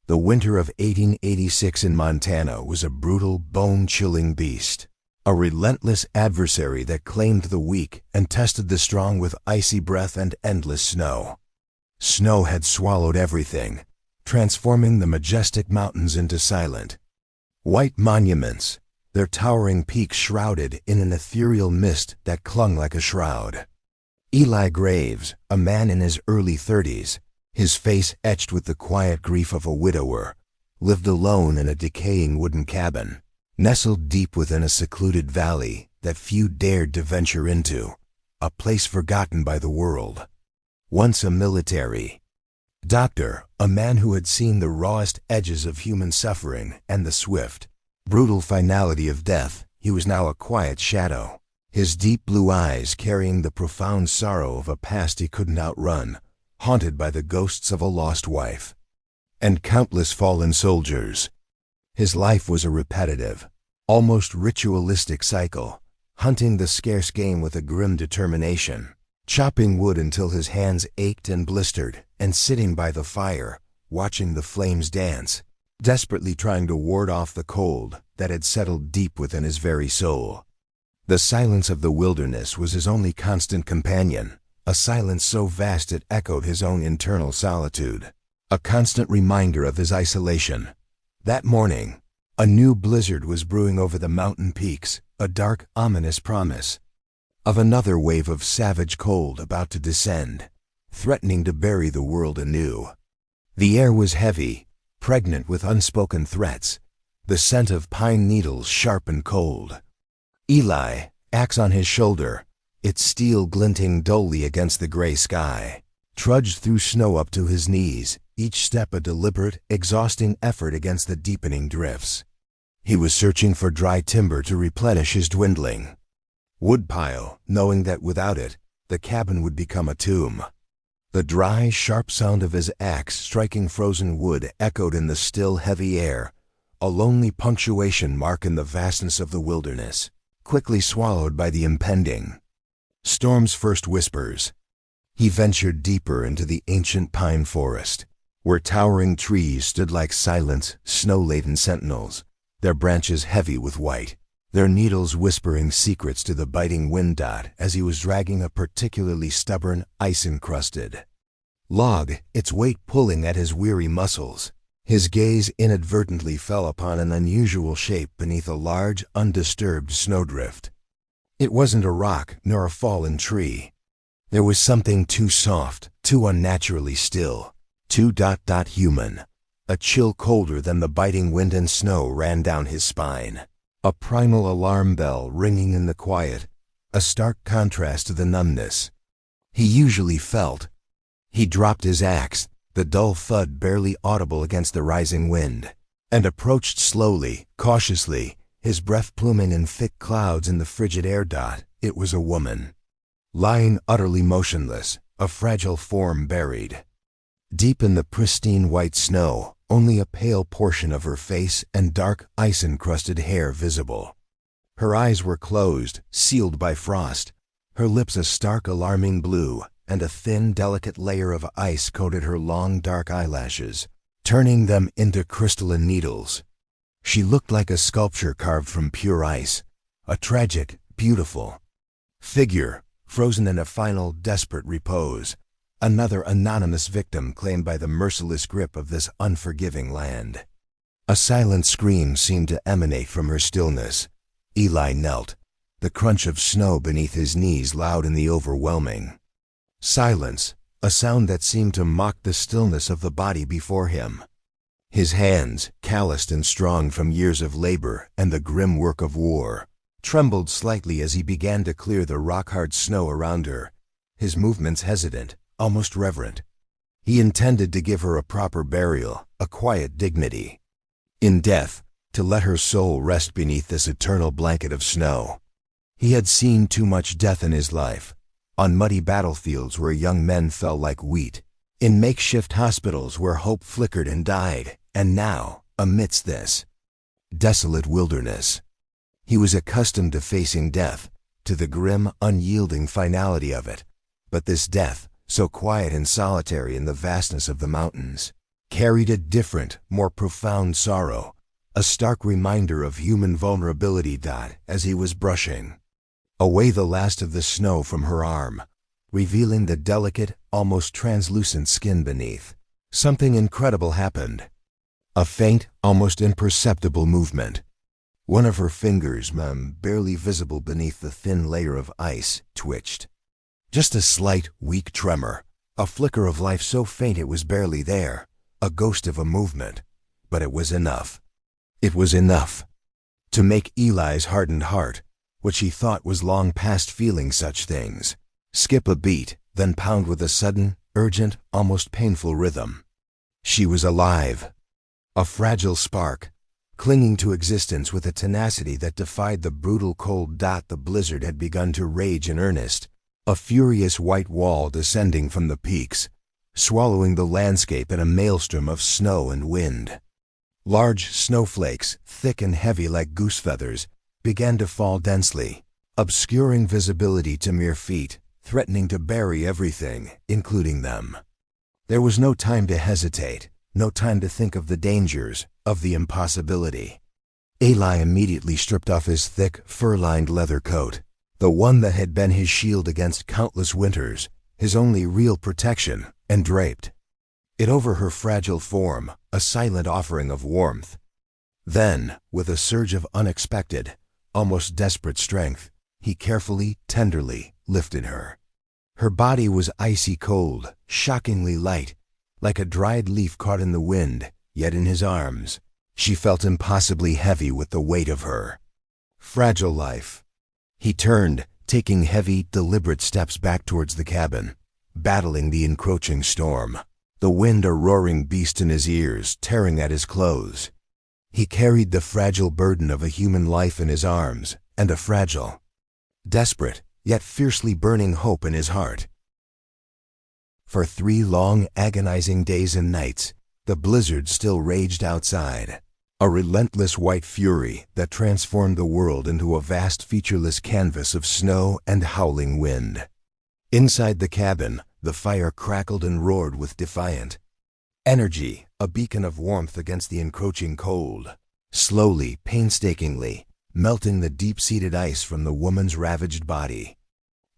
The winter of 1886 in Montana was a brutal, bone-chilling beast. A relentless adversary that claimed the weak and tested the strong with icy breath and endless snow. Snow had swallowed everything, transforming the majestic mountains into silent, white monuments, their towering peaks shrouded in an ethereal mist that clung like a shroud. Eli Graves, a man in his early 30s, his face etched with the quiet grief of a widower, lived alone in a decaying wooden cabin, nestled deep within a secluded valley that few dared to venture into, a place forgotten by the world. Once a military doctor, a man who had seen the rawest edges of human suffering and the swift, brutal finality of death, he was now a quiet shadow, his deep blue eyes carrying the profound sorrow of a past he couldn't outrun, haunted by the ghosts of a lost wife and countless fallen soldiers. His life was a repetitive, almost ritualistic cycle, hunting the scarce game with a grim determination, chopping wood until his hands ached and blistered, and sitting by the fire, watching the flames dance, desperately trying to ward off the cold that had settled deep within his very soul. The silence of the wilderness was his only constant companion, a silence so vast it echoed his own internal solitude, a constant reminder of his isolation. That morning, a new blizzard was brewing over the mountain peaks, a dark, ominous promise of another wave of savage cold about to descend, threatening to bury the world anew. The air was heavy, pregnant with unspoken threats, the scent of pine needles sharp and cold. Eli, axe on his shoulder, its steel glinting dully against the gray sky, trudged through snow up to his knees, each step a deliberate, exhausting effort against the deepening drifts. He was searching for dry timber to replenish his dwindling woodpile, knowing that without it, the cabin would become a tomb. The dry, sharp sound of his axe striking frozen wood echoed in the still, heavy air, a lonely punctuation mark in the vastness of the wilderness, quickly swallowed by the impending storm's first whispers. He ventured deeper into the ancient pine forest, where towering trees stood like silent, snow-laden sentinels, their branches heavy with white, their needles whispering secrets to the biting wind dot as he was dragging a particularly stubborn, ice-encrusted log, its weight pulling at his weary muscles. His gaze inadvertently fell upon an unusual shape beneath a large, undisturbed snowdrift. It wasn't a rock nor a fallen tree. There was something too soft, too unnaturally still, too human. A chill colder than the biting wind and snow ran down his spine. A primal alarm bell ringing in the quiet, a stark contrast to the numbness he usually felt. He dropped his axe, the dull thud barely audible against the rising wind, and approached slowly, cautiously, his breath pluming in thick clouds in the frigid air dot. It was a woman, lying utterly motionless, a fragile form buried deep in the pristine white snow, only a pale portion of her face and dark, ice-encrusted hair visible. Her eyes were closed, sealed by frost, her lips a stark, alarming blue, and a thin, delicate layer of ice coated her long, dark eyelashes, turning them into crystalline needles. She looked like a sculpture carved from pure ice, a tragic, beautiful figure, frozen in a final, desperate repose, another anonymous victim claimed by the merciless grip of this unforgiving land. A silent scream seemed to emanate from her stillness. Eli knelt, the crunch of snow beneath his knees loud in the overwhelming silence, a sound that seemed to mock the stillness of the body before him. His hands, calloused and strong from years of labor and the grim work of war, trembled slightly as he began to clear the rock-hard snow around her, his movements hesitant, almost reverent. He intended to give her a proper burial, a quiet dignity. In death, to let her soul rest beneath this eternal blanket of snow. He had seen too much death in his life, on muddy battlefields where young men fell like wheat, in makeshift hospitals where hope flickered and died, and now, amidst this desolate wilderness, he was accustomed to facing death, to the grim, unyielding finality of it. But this death, so quiet and solitary in the vastness of the mountains, carried a different, more profound sorrow, a stark reminder of human vulnerability. As he was brushing away the last of the snow from her arm, revealing the delicate, almost translucent skin beneath, something incredible happened. A faint, almost imperceptible movement. One of her fingers, barely visible beneath the thin layer of ice, twitched. Just a slight, weak tremor, a flicker of life so faint it was barely there, a ghost of a movement. But it was enough. It was enough to make Eli's hardened heart, what she thought was long past feeling such things, skip a beat, then pound with a sudden, urgent, almost painful rhythm. She was alive. A fragile spark, clinging to existence with a tenacity that defied the brutal cold. The blizzard had begun to rage in earnest, a furious white wall descending from the peaks, swallowing the landscape in a maelstrom of snow and wind. Large snowflakes, thick and heavy like goose feathers, began to fall densely, obscuring visibility to mere feet, threatening to bury everything, including them. There was no time to hesitate, no time to think of the dangers, of the impossibility. Eli immediately stripped off his thick, fur-lined leather coat, the one that had been his shield against countless winters, his only real protection, and draped it over her fragile form, a silent offering of warmth. Then, with a surge of unexpected, almost desperate strength, he carefully, tenderly lifted her. Her body was icy cold, shockingly light, like a dried leaf caught in the wind, yet in his arms, she felt impossibly heavy with the weight of her fragile life. He turned, taking heavy, deliberate steps back towards the cabin, battling the encroaching storm, the wind a roaring beast in his ears, tearing at his clothes. He carried the fragile burden of a human life in his arms, and a fragile, desperate, yet fiercely burning hope in his heart. For 3 long, agonizing days and nights, the blizzard still raged outside, a relentless white fury that transformed the world into a vast featureless canvas of snow and howling wind. Inside the cabin, the fire crackled and roared with defiant energy, a beacon of warmth against the encroaching cold, slowly, painstakingly, melting the deep-seated ice from the woman's ravaged body.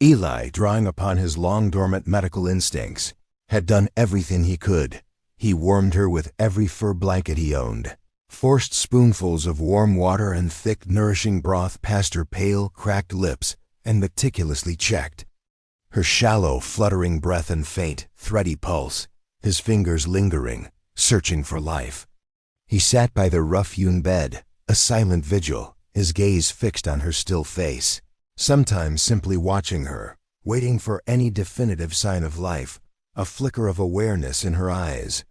Eli, drawing upon his long-dormant medical instincts, had done everything he could. He warmed her with every fur blanket he owned, forced spoonfuls of warm water and thick, nourishing broth past her pale, cracked lips, and meticulously checked her shallow, fluttering breath and faint, thready pulse, his fingers lingering, searching for life. He sat by the rough-hewn bed, a silent vigil, his gaze fixed on her still face, sometimes simply watching her, waiting for any definitive sign of life, a flicker of awareness in her eyes.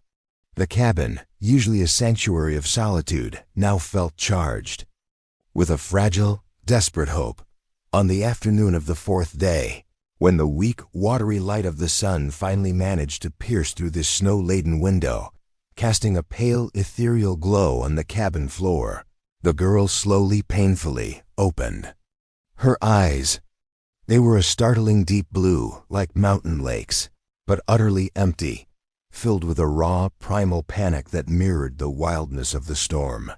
The cabin, usually a sanctuary of solitude, now felt charged with a fragile, desperate hope. On the afternoon of the 4th day, when the weak, watery light of the sun finally managed to pierce through the snow-laden window, casting a pale, ethereal glow on the cabin floor, the girl slowly, painfully opened her eyes. They were a startling deep blue, like mountain lakes, but utterly empty, filled with a raw, primal panic that mirrored the wildness of the storm.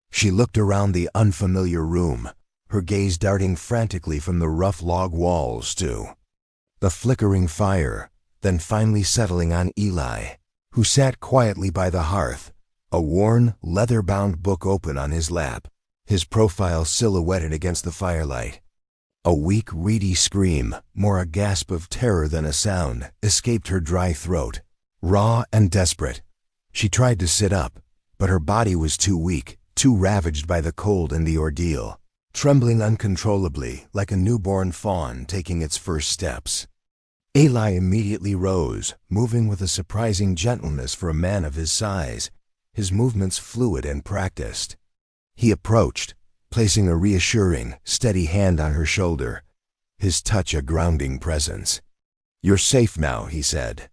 She looked around the unfamiliar room, her gaze darting frantically from the rough log walls to the flickering fire, then finally settling on Eli, who sat quietly by the hearth, a worn, leather-bound book open on his lap, his profile silhouetted against the firelight. A weak, reedy scream, more a gasp of terror than a sound, escaped her dry throat. Raw and desperate, she tried to sit up, but her body was too weak, too ravaged by the cold and the ordeal, trembling uncontrollably like a newborn fawn taking its first steps. Eli immediately rose, moving with a surprising gentleness for a man of his size, his movements fluid and practiced. He approached, placing a reassuring, steady hand on her shoulder, his touch a grounding presence. "You're safe now," he said,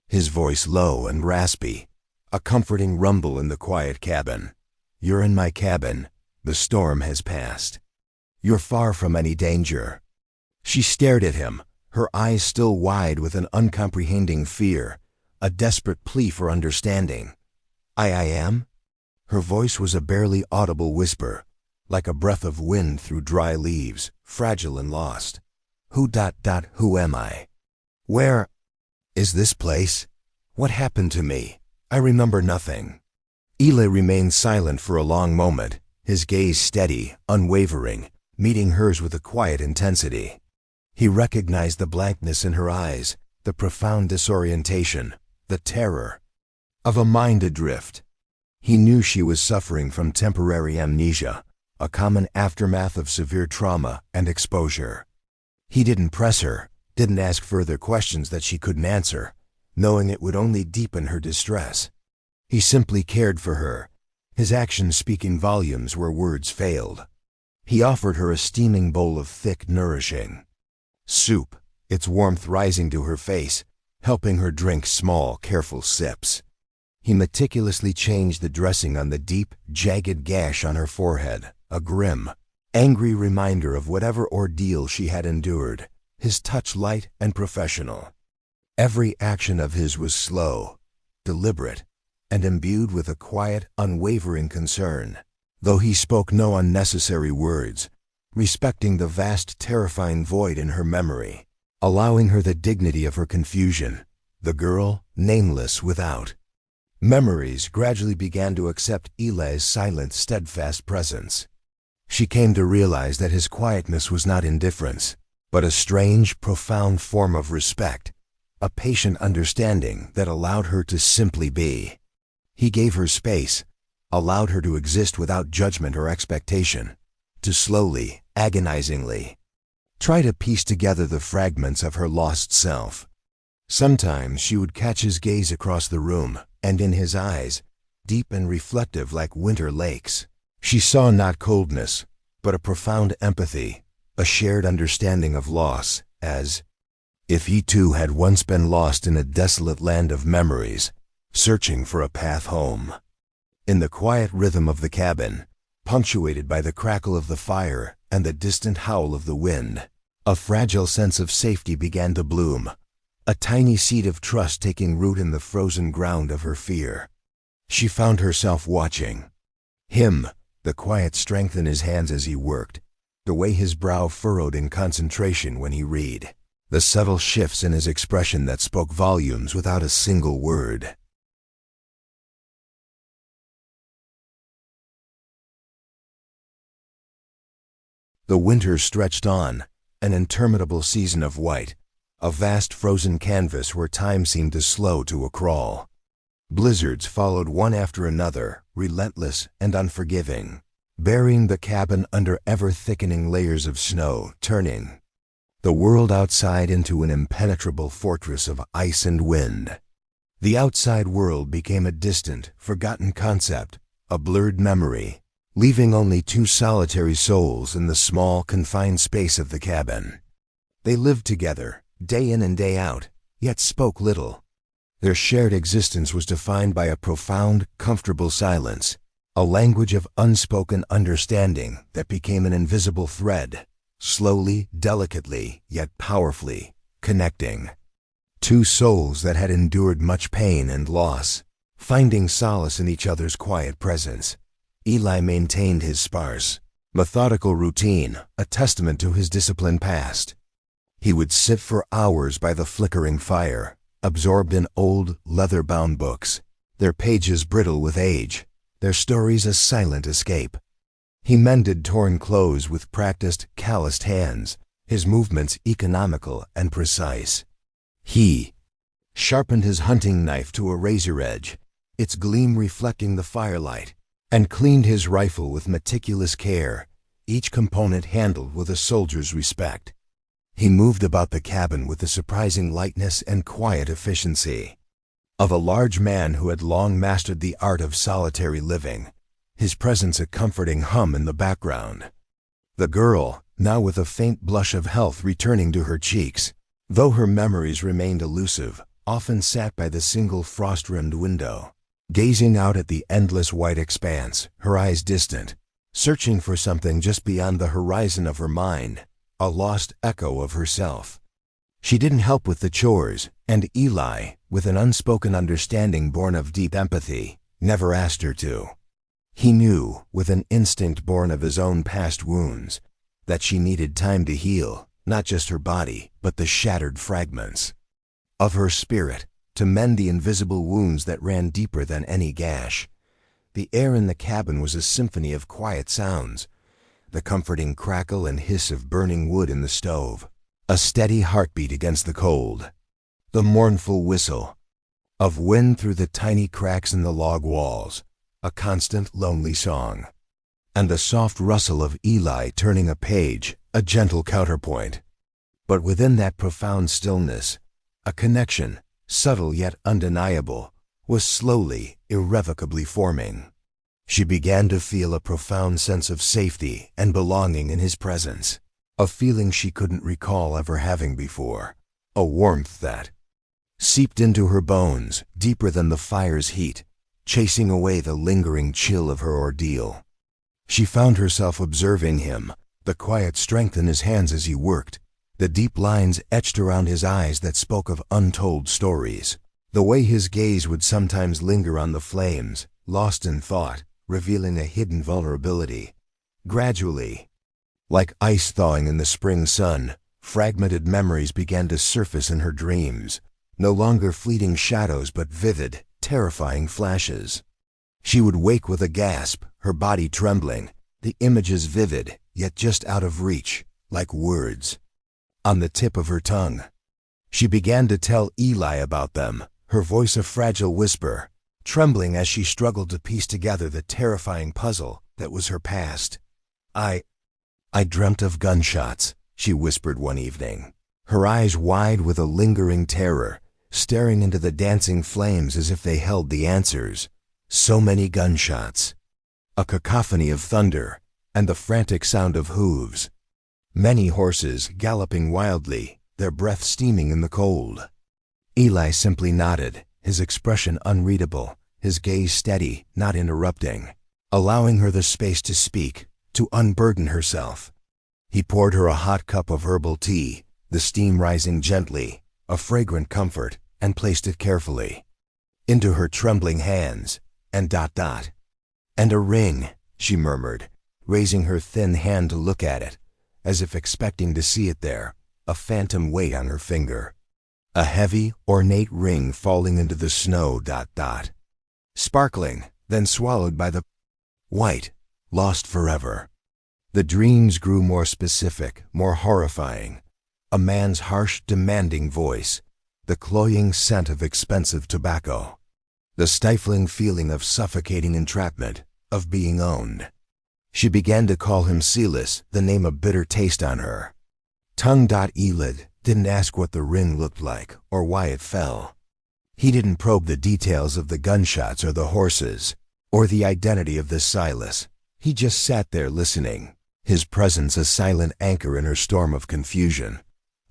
his voice low and raspy, a comforting rumble in the quiet cabin. "You're in my cabin. The storm has passed. You're far from any danger." She stared at him, her eyes still wide with an uncomprehending fear, a desperate plea for understanding. I am? Her voice was a barely audible whisper, like a breath of wind through dry leaves, fragile and lost. Who am I? Where is this place? What happened to me? I remember nothing. Eli remained silent for a long moment, his gaze steady, unwavering, meeting hers with a quiet intensity. He recognized the blankness in her eyes, the profound disorientation, the terror of a mind adrift. He knew she was suffering from temporary amnesia, a common aftermath of severe trauma and exposure. He didn't press her, didn't ask further questions that she couldn't answer, knowing it would only deepen her distress. He simply cared for her, his actions speaking volumes where words failed. He offered her a steaming bowl of thick, nourishing soup, its warmth rising to her face, helping her drink small, careful sips. He meticulously changed the dressing on the deep, jagged gash on her forehead, a grim, angry reminder of whatever ordeal she had endured, his touch light and professional. Every action of his was slow, deliberate, and imbued with a quiet, unwavering concern, though he spoke no unnecessary words, respecting the vast, terrifying void in her memory, allowing her the dignity of her confusion, the girl, nameless without. Memories gradually began to accept Eli's silent, steadfast presence. She came to realize that his quietness was not indifference, but a strange, profound form of respect, a patient understanding that allowed her to simply be. He gave her space, allowed her to exist without judgment or expectation, to slowly, agonizingly, try to piece together the fragments of her lost self. Sometimes she would catch his gaze across the room, and in his eyes, deep and reflective like winter lakes, she saw not coldness, but a profound empathy, a shared understanding of loss, as if he too had once been lost in a desolate land of memories, searching for a path home. In the quiet rhythm of the cabin, punctuated by the crackle of the fire and the distant howl of the wind, a fragile sense of safety began to bloom, a tiny seed of trust taking root in the frozen ground of her fear. She found herself watching him, the quiet strength in his hands as he worked, the way his brow furrowed in concentration when he read, the subtle shifts in his expression that spoke volumes without a single word. The winter stretched on, an interminable season of white, a vast frozen canvas where time seemed to slow to a crawl. Blizzards followed one after another, relentless and unforgiving, burying the cabin under ever-thickening layers of snow, turning the world outside into an impenetrable fortress of ice and wind. The outside world became a distant, forgotten concept, a blurred memory, leaving only two solitary souls in the small, confined space of the cabin. They lived together, day in and day out, yet spoke little. Their shared existence was defined by a profound, comfortable silence, a language of unspoken understanding that became an invisible thread, slowly, delicately, yet powerfully, connecting two souls that had endured much pain and loss, finding solace in each other's quiet presence. Eli maintained his sparse, methodical routine, a testament to his disciplined past. He would sit for hours by the flickering fire, absorbed in old, leather-bound books, their pages brittle with age, their stories a silent escape. He mended torn clothes with practiced, calloused hands, his movements economical and precise. He sharpened his hunting knife to a razor edge, its gleam reflecting the firelight, and cleaned his rifle with meticulous care, each component handled with a soldier's respect. He moved about the cabin with a surprising lightness and quiet efficiency of a large man who had long mastered the art of solitary living, his presence a comforting hum in the background. The girl, now with a faint blush of health returning to her cheeks, though her memories remained elusive, often sat by the single frost-rimmed window, gazing out at the endless white expanse, her eyes distant, searching for something just beyond the horizon of her mind, a lost echo of herself. She didn't help with the chores, and Eli, with an unspoken understanding born of deep empathy, never asked her to. He knew, with an instinct born of his own past wounds, that she needed time to heal, not just her body, but the shattered fragments of her spirit, to mend the invisible wounds that ran deeper than any gash. The air in the cabin was a symphony of quiet sounds, the comforting crackle and hiss of burning wood in the stove, a steady heartbeat against the cold, the mournful whistle of wind through the tiny cracks in the log walls, a constant lonely song, and the soft rustle of Eli turning a page, a gentle counterpoint. But within that profound stillness, a connection, subtle yet undeniable, was slowly, irrevocably forming. She began to feel a profound sense of safety and belonging in his presence, a feeling she couldn't recall ever having before, a warmth that seeped into her bones, deeper than the fire's heat, chasing away the lingering chill of her ordeal. She found herself observing him, the quiet strength in his hands as he worked, the deep lines etched around his eyes that spoke of untold stories, the way his gaze would sometimes linger on the flames, lost in thought, revealing a hidden vulnerability. Gradually, like ice thawing in the spring sun, fragmented memories began to surface in her dreams, no longer fleeting shadows but vivid, terrifying flashes. She would wake with a gasp, her body trembling, the images vivid, yet just out of reach, like words on the tip of her tongue. She began to tell Eli about them, her voice a fragile whisper, trembling as she struggled to piece together the terrifying puzzle that was her past. I dreamt of gunshots, she whispered one evening, her eyes wide with a lingering terror, staring into the dancing flames as if they held the answers. So many gunshots, a cacophony of thunder, and the frantic sound of hooves. Many horses galloping wildly, their breath steaming in the cold. Eli simply nodded, his expression unreadable, his gaze steady, not interrupting, allowing her the space to speak, to unburden herself. He poured her a hot cup of herbal tea, the steam rising gently, a fragrant comfort, and placed it carefully into her trembling hands, and "And a ring," she murmured, raising her thin hand to look at it, as if expecting to see it there, a phantom weight on her finger. A heavy, ornate ring falling into the snow, sparkling, then swallowed by the white, lost forever. The dreams grew more specific, more horrifying. A man's harsh, demanding voice, the cloying scent of expensive tobacco, the stifling feeling of suffocating entrapment, of being owned. She began to call him Silas, the name a bitter taste on her tongue. Elid didn't ask what the ring looked like or why it fell. He didn't probe the details of the gunshots or the horses, or the identity of this Silas. He just sat there listening, his presence a silent anchor in her storm of confusion,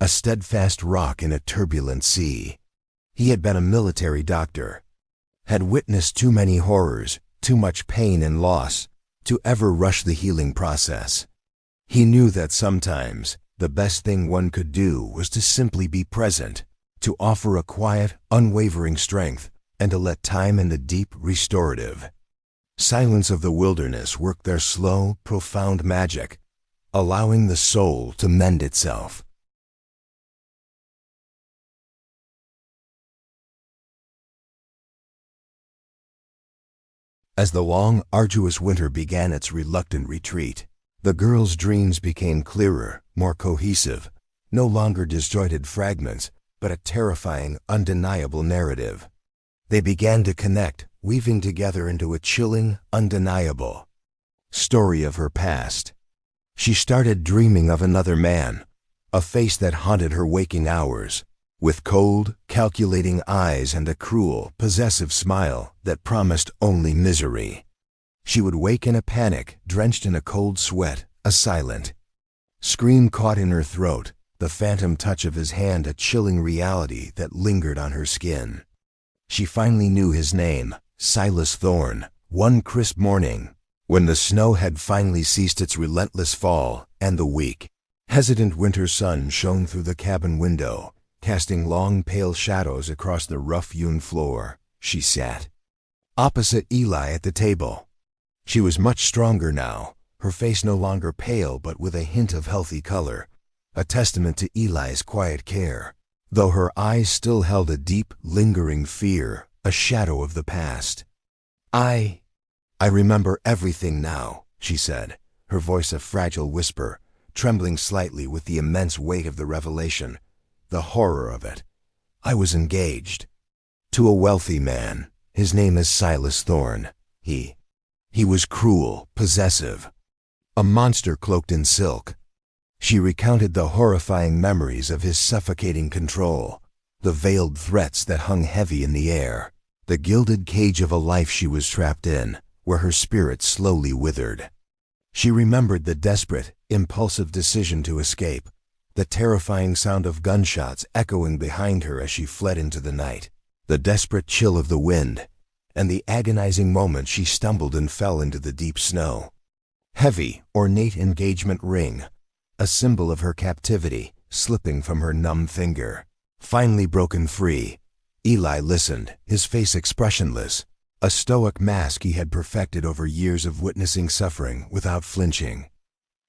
a steadfast rock in a turbulent sea. He had been a military doctor, had witnessed too many horrors, too much pain and loss, to ever rush the healing process. He knew that sometimes the best thing one could do was to simply be present, to offer a quiet, unwavering strength, and to let time and the deep restorative silence of the wilderness work their slow, profound magic, allowing the soul to mend itself. As the long, arduous winter began its reluctant retreat, the girls' dreams became clearer, more cohesive, no longer disjointed fragments, but a terrifying, undeniable narrative. They began to connect, weaving together into a chilling, undeniable story of her past. She started dreaming of another man, a face that haunted her waking hours, with cold, calculating eyes and a cruel, possessive smile that promised only misery. She would wake in a panic, drenched in a cold sweat, a silent scream caught in her throat, the phantom touch of his hand a chilling reality that lingered on her skin. She finally knew his name, Silas Thorne, one crisp morning, when the snow had finally ceased its relentless fall, and the weak, hesitant winter sun shone through the cabin window, casting long pale shadows across the rough-hewn floor. She sat, opposite Eli at the table. She was much stronger now, her face no longer pale but with a hint of healthy color, a testament to Eli's quiet care, though her eyes still held a deep, lingering fear, a shadow of the past. I remember everything now, she said, her voice a fragile whisper, trembling slightly with the immense weight of the revelation, the horror of it. I was engaged to a wealthy man. His name is Silas Thorne. He was cruel, possessive, a monster cloaked in silk. She recounted the horrifying memories of his suffocating control, the veiled threats that hung heavy in the air, the gilded cage of a life she was trapped in, where her spirit slowly withered. She remembered the desperate, impulsive decision to escape, the terrifying sound of gunshots echoing behind her as she fled into the night, the desperate chill of the wind, and the agonizing moment she stumbled and fell into the deep snow. Heavy, ornate engagement ring, a symbol of her captivity, slipping from her numb finger. Finally broken free, Eli listened, his face expressionless, a stoic mask he had perfected over years of witnessing suffering without flinching.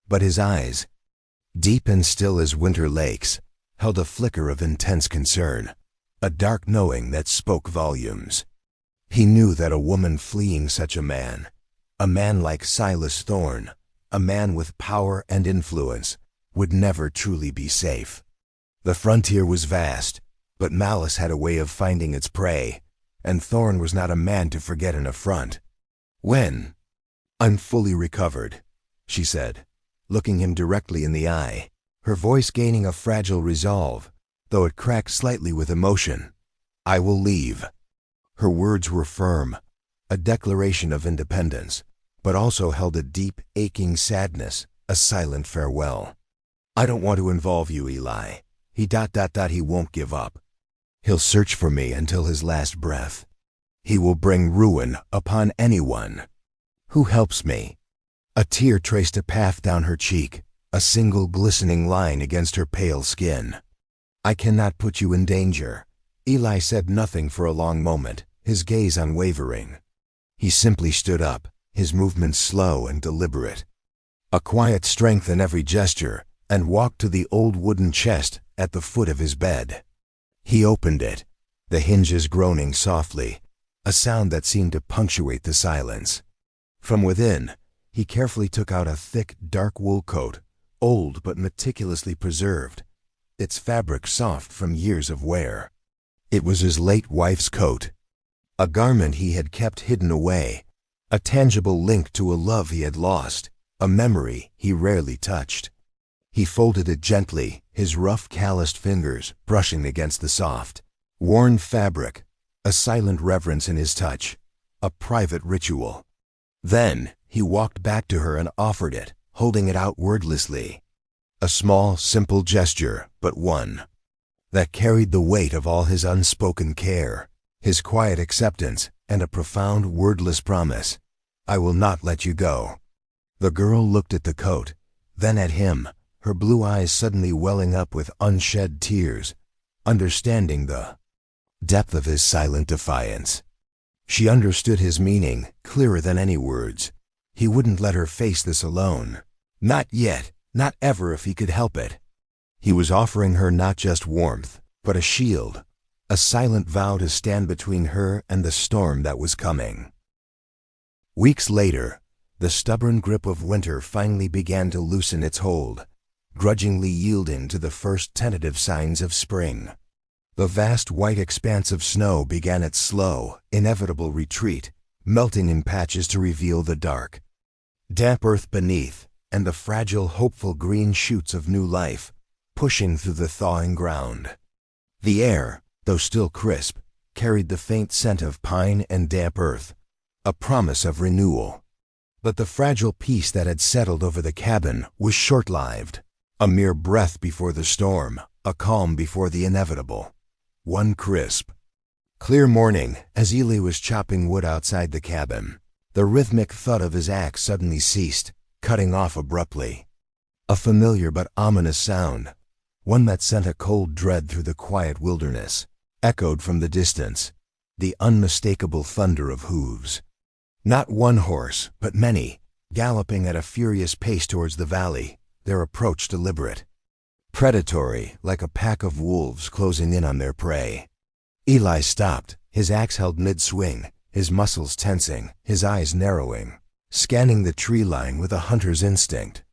But his eyes, deep and still as winter lakes, held a flicker of intense concern, a dark knowing that spoke volumes. He knew that a woman fleeing such a man like Silas Thorne, a man with power and influence, would never truly be safe. The frontier was vast, but malice had a way of finding its prey, and Thorne was not a man to forget an affront. "When I'm fully recovered," she said, looking him directly in the eye, her voice gaining a fragile resolve, though it cracked slightly with emotion, "I will leave." Her words were firm, a declaration of independence, but also held a deep, aching sadness, a silent farewell. "I don't want to involve you, Eli. He won't give up. He'll search for me until his last breath. He will bring ruin upon anyone who helps me." A tear traced a path down her cheek, a single glistening line against her pale skin. "I cannot put you in danger." Eli said nothing for a long moment, his gaze unwavering. He simply stood up, his movements slow and deliberate, a quiet strength in every gesture, and walked to the old wooden chest at the foot of his bed. He opened it, the hinges groaning softly, a sound that seemed to punctuate the silence. From within, he carefully took out a thick, dark wool coat, old but meticulously preserved, its fabric soft from years of wear. It was his late wife's coat, a garment he had kept hidden away, a tangible link to a love he had lost, a memory he rarely touched. He folded it gently, his rough, calloused fingers brushing against the soft, worn fabric, a silent reverence in his touch, a private ritual. Then he walked back to her and offered it, holding it out wordlessly. A small, simple gesture, but one that carried the weight of all his unspoken care, his quiet acceptance, and a profound, wordless promise. "I will not let you go." The girl looked at the coat, then at him, her blue eyes suddenly welling up with unshed tears, understanding the depth of his silent defiance. She understood his meaning, clearer than any words. He wouldn't let her face this alone. Not yet, not ever if he could help it. He was offering her not just warmth, but a shield, a silent vow to stand between her and the storm that was coming. Weeks later, the stubborn grip of winter finally began to loosen its hold, grudgingly yielding to the first tentative signs of spring. The vast white expanse of snow began its slow, inevitable retreat, melting in patches to reveal the dark, damp earth beneath, and the fragile, hopeful green shoots of new life, pushing through the thawing ground. The air, though still crisp, carried the faint scent of pine and damp earth, a promise of renewal. But the fragile peace that had settled over the cabin was short-lived, a mere breath before the storm, a calm before the inevitable. One crisp, clear morning, as Eli was chopping wood outside the cabin, the rhythmic thud of his axe suddenly ceased, cutting off abruptly. A familiar but ominous sound, one that sent a cold dread through the quiet wilderness, echoed from the distance. the unmistakable thunder of hooves. Not one horse, but many, galloping at a furious pace towards the valley, their approach deliberate. Predatory, like a pack of wolves closing in on their prey. Eli stopped, his axe held mid-swing, his muscles tensing, his eyes narrowing, scanning the tree line with a hunter's instinct.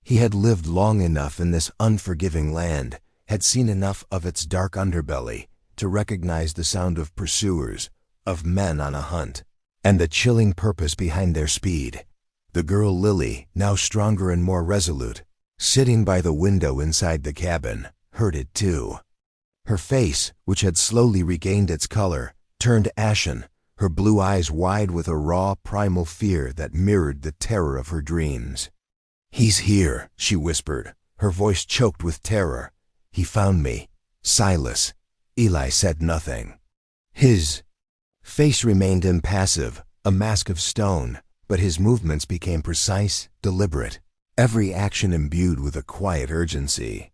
He had lived long enough in this unforgiving land, had seen enough of its dark underbelly, to recognize the sound of pursuers, of men on a hunt, and the chilling purpose behind their speed. The girl Lily, now stronger and more resolute, sitting by the window inside the cabin, heard it too. Her face, which had slowly regained its color, turned ashen, her blue eyes wide with a raw, primal fear that mirrored the terror of her dreams. "He's here," she whispered, her voice choked with terror. "He found me. Silas." Eli said nothing. His face remained impassive, a mask of stone, but his movements became precise, deliberate, every action imbued with a quiet urgency.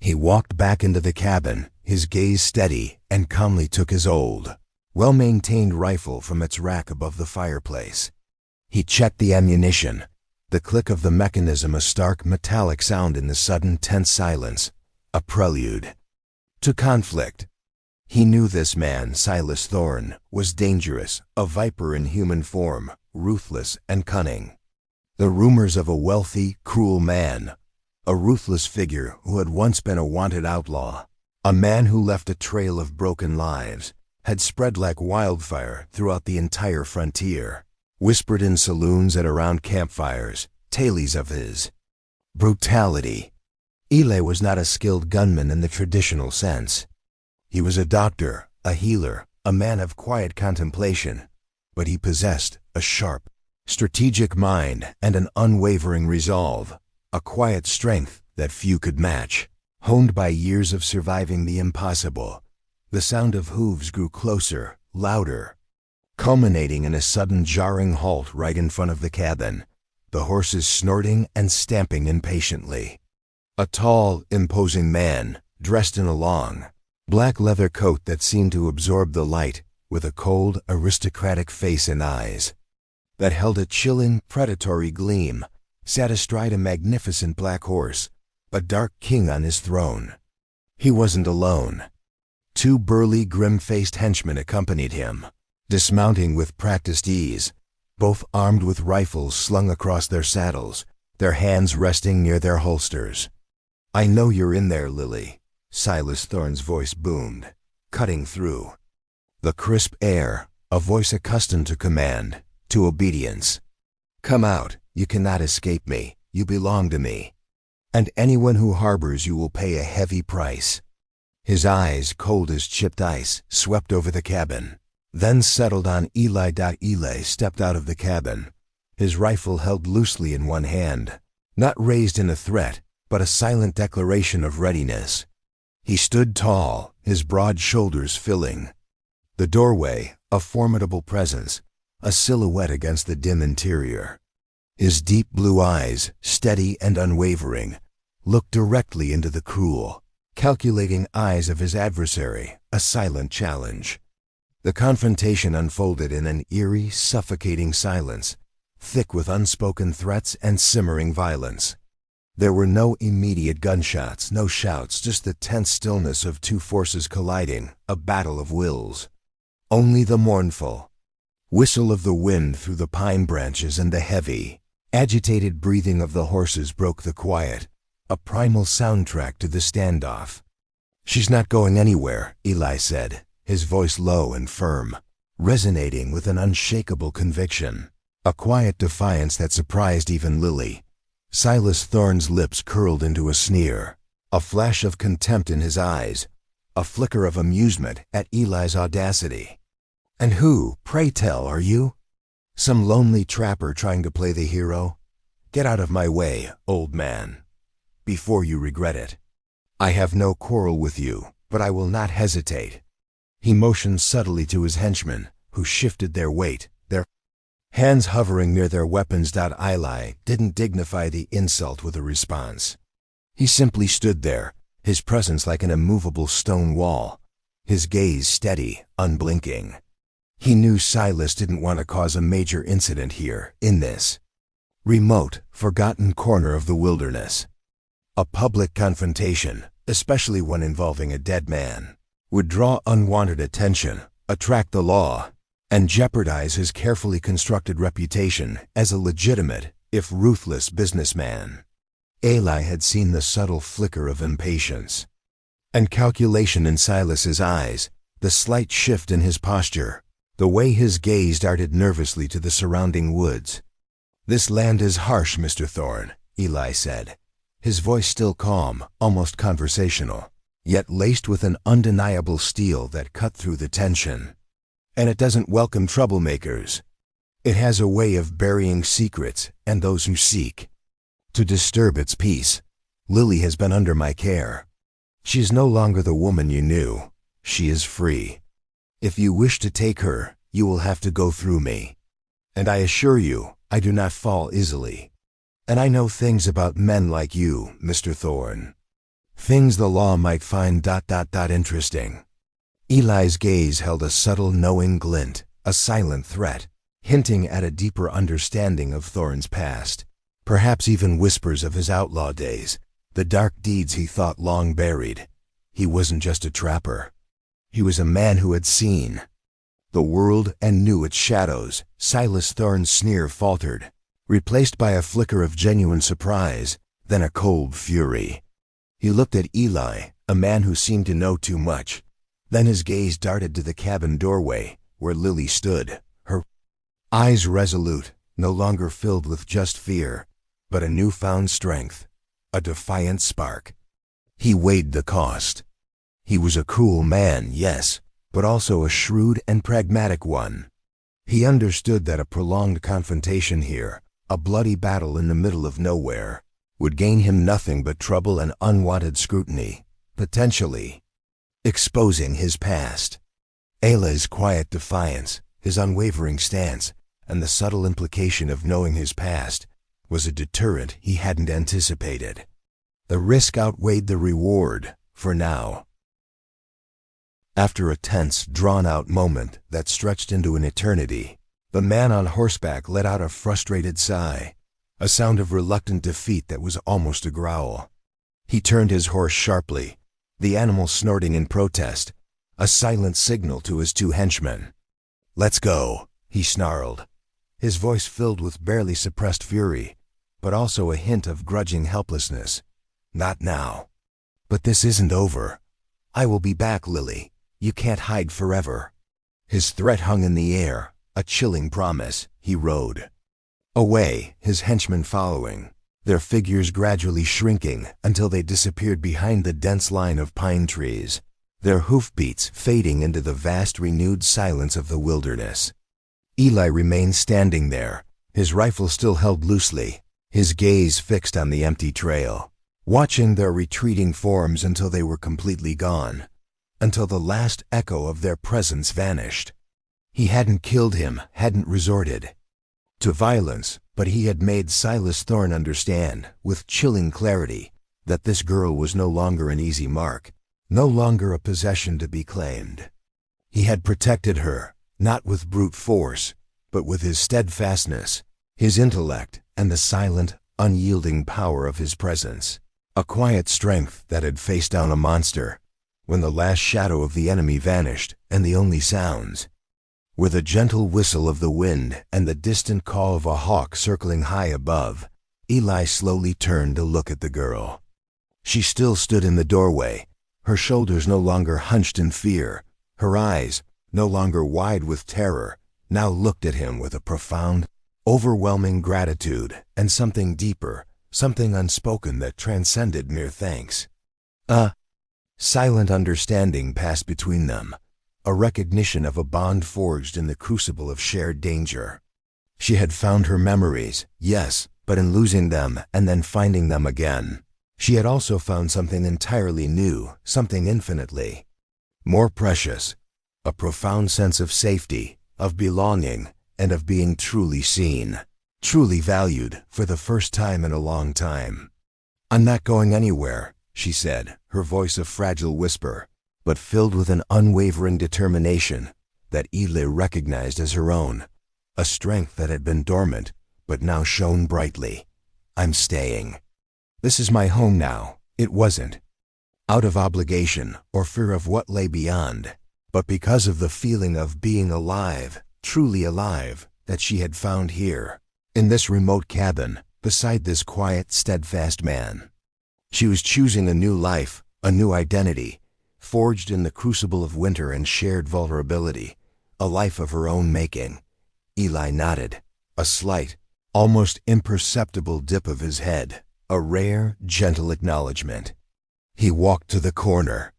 He walked back into the cabin, his gaze steady, and calmly took his old, well-maintained rifle from its rack above the fireplace. He checked the ammunition, the click of the mechanism a stark metallic sound in the sudden tense silence, a prelude to conflict. He knew this man, Silas Thorne, was dangerous, a viper in human form, ruthless and cunning. The rumors of a wealthy, cruel man, a ruthless figure who had once been a wanted outlaw, a man who left a trail of broken lives, had spread like wildfire throughout the entire frontier, whispered in saloons and around campfires, tales of his brutality. Eli was not a skilled gunman in the traditional sense. He was a doctor, a healer, a man of quiet contemplation, but he possessed a sharp, strategic mind and an unwavering resolve, a quiet strength that few could match, honed by years of surviving the impossible. The sound of hooves grew closer, louder, culminating in a sudden jarring halt right in front of the cabin, the horses snorting and stamping impatiently. A tall, imposing man, dressed in a long, black leather coat that seemed to absorb the light, with a cold, aristocratic face and eyes that held a chilling, predatory gleam, sat astride a magnificent black horse, a dark king on his throne. He wasn't alone. Two burly, grim-faced henchmen accompanied him, dismounting with practiced ease, both armed with rifles slung across their saddles, their hands resting near their holsters. "I know you're in there, Lily," Silas Thorne's voice boomed, cutting through the crisp air, a voice accustomed to command, to obedience. "Come out, you cannot escape me, you belong to me. And anyone who harbors you will pay a heavy price." His eyes, cold as chipped ice, swept over the cabin, then settled on Eli. Eli stepped out of the cabin, his rifle held loosely in one hand, not raised in a threat, but a silent declaration of readiness. He stood tall, his broad shoulders filling the doorway, a formidable presence, a silhouette against the dim interior. His deep blue eyes, steady and unwavering, looked directly into the cruel, calculating eyes of his adversary, a silent challenge. The confrontation unfolded in an eerie, suffocating silence, thick with unspoken threats and simmering violence. There were no immediate gunshots, no shouts, just the tense stillness of two forces colliding, a battle of wills. Only the mournful whistle of the wind through the pine branches and the heavy, agitated breathing of the horses broke the quiet, a primal soundtrack to the standoff. "She's not going anywhere," Eli said, his voice low and firm, resonating with an unshakable conviction, a quiet defiance that surprised even Lily. Silas Thorne's lips curled into a sneer, a flash of contempt in his eyes, a flicker of amusement at Eli's audacity. "And who, pray tell, are you? Some lonely trapper trying to play the hero? Get out of my way, old man, before you regret it. I have no quarrel with you, but I will not hesitate." He motioned subtly to his henchmen, who shifted their weight, their hands hovering near their weapons. Eli didn't dignify the insult with a response. He simply stood there, his presence like an immovable stone wall, his gaze steady, unblinking. He knew Silas didn't want to cause a major incident here, in this remote, forgotten corner of the wilderness. A public confrontation, especially one involving a dead man, would draw unwanted attention, attract the law, and jeopardize his carefully constructed reputation as a legitimate, if ruthless, businessman. Eli had seen the subtle flicker of impatience and calculation in Silas's eyes, the slight shift in his posture, the way his gaze darted nervously to the surrounding woods. "This land is harsh, Mr. Thorne," Eli said, his voice still calm, almost conversational, yet laced with an undeniable steel that cut through the tension. "And it doesn't welcome troublemakers. It has a way of burying secrets and those who seek to disturb its peace. Lily has been under my care. She is no longer the woman you knew. She is free. If you wish to take her, you will have to go through me. And I assure you, I do not fall easily. And I know things about men like you, Mr. Thorne. Things the law might find interesting." Eli's gaze held a subtle knowing glint, a silent threat, hinting at a deeper understanding of Thorne's past, perhaps even whispers of his outlaw days, the dark deeds he thought long buried. He wasn't just a trapper. He was a man who had seen the world and knew its shadows. Silas Thorne's sneer faltered, replaced by a flicker of genuine surprise, then a cold fury. He looked at Eli, a man who seemed to know too much. Then his gaze darted to the cabin doorway, where Lily stood, her eyes resolute, no longer filled with just fear, but a newfound strength, a defiant spark. He weighed the cost. He was a cruel man, yes, but also a shrewd and pragmatic one. He understood that a prolonged confrontation here, a bloody battle in the middle of nowhere, would gain him nothing but trouble and unwanted scrutiny, potentially exposing his past. Eli's quiet defiance, his unwavering stance, and the subtle implication of knowing his past was a deterrent he hadn't anticipated. The risk outweighed the reward, for now. After a tense, drawn-out moment that stretched into an eternity, the man on horseback let out a frustrated sigh, a sound of reluctant defeat that was almost a growl. He turned his horse sharply, the animal snorting in protest, a silent signal to his two henchmen. "Let's go," he snarled, his voice filled with barely suppressed fury, but also a hint of grudging helplessness. "Not now. But this isn't over. I will be back, Lily. You can't hide forever." His threat hung in the air, a chilling promise. He rode away, his henchmen following, their figures gradually shrinking until they disappeared behind the dense line of pine trees, their hoofbeats fading into the vast renewed silence of the wilderness. Eli remained standing there, his rifle still held loosely, his gaze fixed on the empty trail, watching their retreating forms until they were completely gone, until the last echo of their presence vanished. He hadn't killed him, hadn't resorted to violence, but he had made Silas Thorne understand, with chilling clarity, that this girl was no longer an easy mark, no longer a possession to be claimed. He had protected her, not with brute force, but with his steadfastness, his intellect, and the silent, unyielding power of his presence, a quiet strength that had faced down a monster when the last shadow of the enemy vanished and the only sounds were the gentle whistle of the wind and the distant call of a hawk circling high above. Eli slowly turned to look at the girl. She still stood in the doorway, her shoulders no longer hunched in fear, her eyes, no longer wide with terror, now looked at him with a profound, overwhelming gratitude and something deeper, something unspoken that transcended mere thanks. A silent understanding passed between them, a recognition of a bond forged in the crucible of shared danger. She had found her memories, yes, but in losing them and then finding them again, she had also found something entirely new, something infinitely more precious, a profound sense of safety, of belonging, and of being truly seen, truly valued for the first time in a long time. "I'm not going anywhere," she said, her voice a fragile whisper, but filled with an unwavering determination. that Eli recognized as her own, a strength that had been dormant but now shone brightly. I'm staying. This is my home now. It wasn't out of obligation or fear of what lay beyond, but because of the feeling of being alive, truly alive, that she had found here, in this remote cabin, beside this quiet, steadfast man. She was choosing a new life, a new identity, forged in the crucible of winter and shared vulnerability, a life of her own making. Eli nodded, a slight, almost imperceptible dip of his head, a rare, gentle acknowledgement. He walked to the corner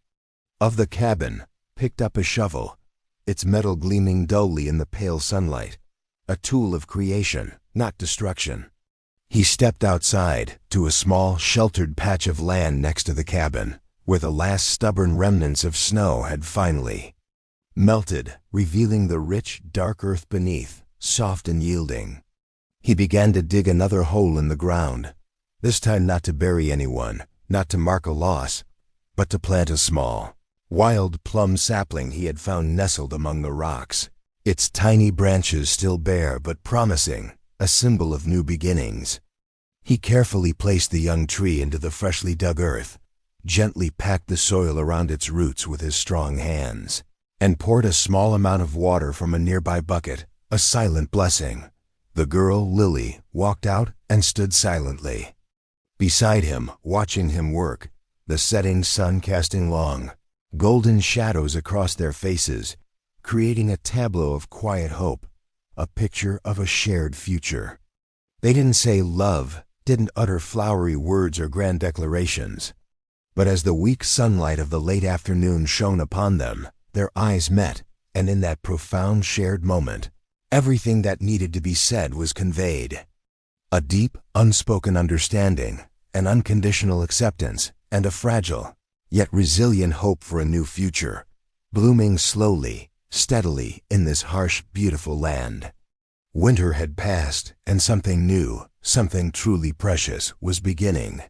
of the cabin, picked up a shovel, its metal gleaming dully in the pale sunlight, a tool of creation, not destruction. He stepped outside to a small, sheltered patch of land next to the cabin, where the last stubborn remnants of snow had finally melted, revealing the rich, dark earth beneath, soft and yielding. He began to dig another hole in the ground, this time not to bury anyone, not to mark a loss, but to plant a small, wild plum sapling he had found nestled among the rocks, its tiny branches still bare but promising, a symbol of new beginnings. He carefully placed the young tree into the freshly dug earth, gently packed the soil around its roots with his strong hands, and poured a small amount of water from a nearby bucket, a silent blessing. The girl, Lily, walked out and stood silently beside him, watching him work, the setting sun casting long, golden shadows across their faces, creating a tableau of quiet hope, a picture of a shared future. They didn't say love, didn't utter flowery words or grand declarations, but as the weak sunlight of the late afternoon shone upon them, their eyes met, and in that profound shared moment, everything that needed to be said was conveyed. A deep, unspoken understanding, an unconditional acceptance, and a fragile, yet resilient hope for a new future, blooming slowly, steadily in this harsh, beautiful land. Winter had passed, and something new, something truly precious, was beginning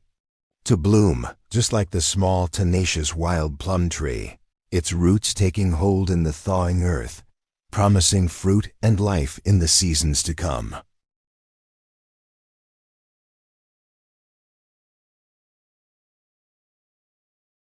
to bloom, just like the small, tenacious wild plum tree, its roots taking hold in the thawing earth, promising fruit and life in the seasons to come.